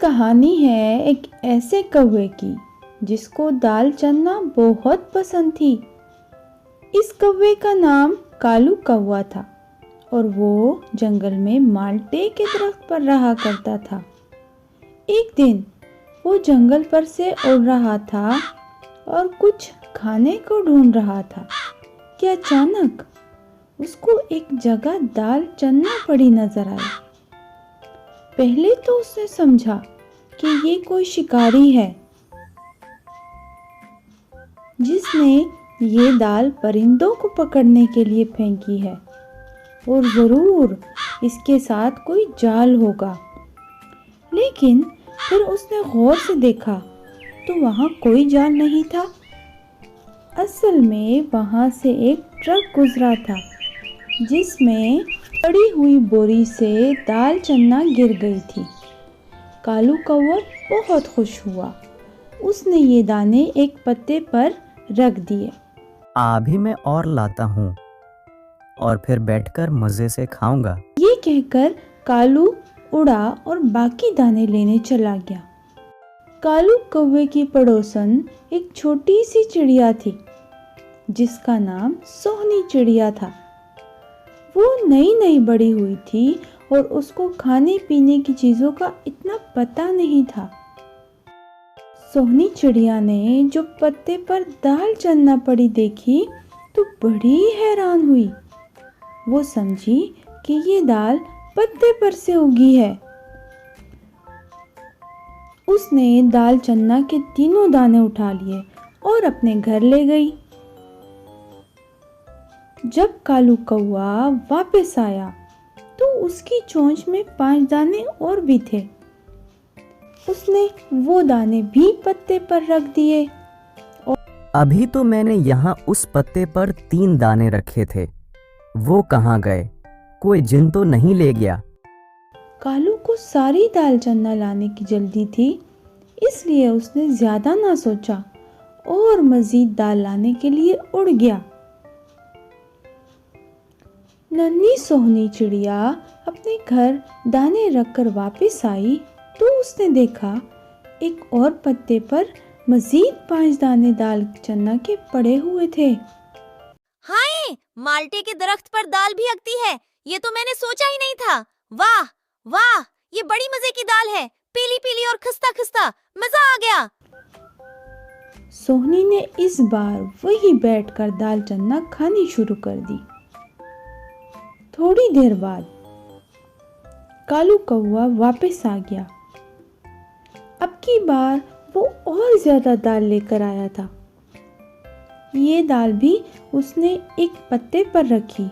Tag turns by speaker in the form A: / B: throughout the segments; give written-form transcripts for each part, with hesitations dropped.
A: कहानी है एक ऐसे कौवे की जिसको दाल चन्ना बहुत पसंद थी। इस कौवे का नाम कालू कौवा था और वो जंगल में माल्टे के दरख्त पर रहा करता था। एक दिन वो जंगल पर से उड़ रहा था और कुछ खाने को ढूंढ रहा था कि अचानक उसको एक जगह दाल चन्ना पड़ी नजर आई। पहले तो उसने समझा कि ये कोई शिकारी है जिसने ये दाल परिंदों को पकड़ने के लिए फेंकी है और ज़रूर इसके साथ कोई जाल होगा। लेकिन फिर उसने गौर से देखा तो वहाँ कोई जाल नहीं था। असल में वहाँ से एक ट्रक गुजरा था जिसमें पड़ी हुई बोरी से दाल चन्ना गिर गई थी। कालू कौवा बहुत खुश हुआ। उसने ये दाने एक पत्ते पर रख दिए।
B: अभी मैं और लाता हूँ और फिर बैठकर मज़े से खाऊंगा।
A: ये कहकर कालू उड़ा और बाकी दाने लेने चला गया। कालू कौवे की पड़ोसन एक छोटी सी चिड़िया थी जिसका नाम सोहनी चिड़िया था। वो नई नई बड़ी हुई थी और उसको खाने पीने की चीज़ों का इतना पता नहीं था। सोहनी चिड़िया ने जो पत्ते पर दाल चन्ना पड़ी देखी तो बड़ी हैरान हुई। वो समझी कि ये दाल पत्ते पर से उगी है। उसने दाल चन्ना के तीनों दाने उठा लिए और अपने घर ले गई। जब कालू कौवा वापस आया तो उसकी चोंच में 5 दाने और भी थे। उसने वो दाने भी पत्ते पर रख दिए।
B: अभी तो मैंने यहाँ उस पत्ते पर 3 दाने रखे थे, वो कहाँ गए? कोई जिन तो नहीं ले गया?
A: कालू को सारी दाल चन्ना लाने की जल्दी थी, इसलिए उसने ज्यादा ना सोचा और मजीद दाल लाने के लिए उड़ गया। नन्ही सोहनी चिड़िया अपने घर दाने रखकर वापस आई तो उसने देखा एक और पत्ते पर मजीद 5 दाने दाल चन्ना के पड़े हुए थे।
C: हाय, माल्टे के दरख्त पर दाल भी उगती है, ये तो मैंने सोचा ही नहीं था। वाह वाह, ये बड़ी मजे की दाल है, पीली पीली और खस्ता खस्ता, मजा आ गया।
A: सोहनी ने इस बार वही बैठकर दाल चन्ना खानी शुरू कर दी। थोड़ी देर बाद कालू कौवा वापस आ गया। अब की बार वो और ज्यादा दाल लेकर आया था। ये दाल भी उसने एक पत्ते पर रखी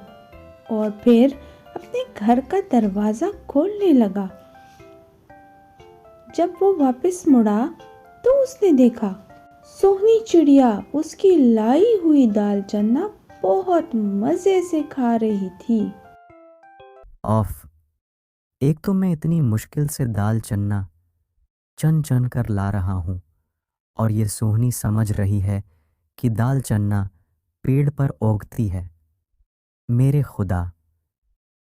A: और फिर अपने घर का दरवाजा खोलने लगा। जब वो वापस मुड़ा तो उसने देखा सोहनी चिड़िया उसकी लाई हुई दाल चन्ना बहुत मजे से खा रही थी।
B: ऑफ, एक तो मैं इतनी मुश्किल से दाल चन्ना चन चन कर ला रहा हूँ और ये सोहनी समझ रही है कि दाल चन्ना पेड़ पर उगती है। मेरे खुदा,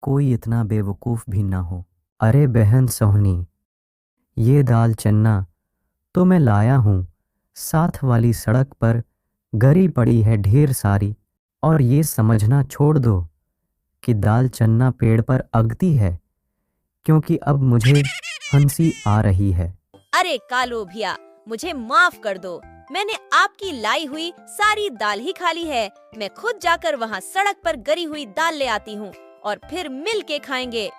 B: कोई इतना बेवकूफ़ भी ना हो। अरे बहन सोहनी, ये दाल चन्ना तो मैं लाया हूँ, साथ वाली सड़क पर गरी पड़ी है ढेर सारी, और ये समझना छोड़ दो कि दाल चन्ना पेड़ पर उगती है, क्योंकि अब मुझे हंसी आ रही है।
C: अरे कालू भैया, मुझे माफ कर दो, मैंने आपकी लाई हुई सारी दाल ही खा ली है। मैं खुद जाकर वहाँ सड़क पर गरी हुई दाल ले आती हूँ और फिर मिल के खाएंगे।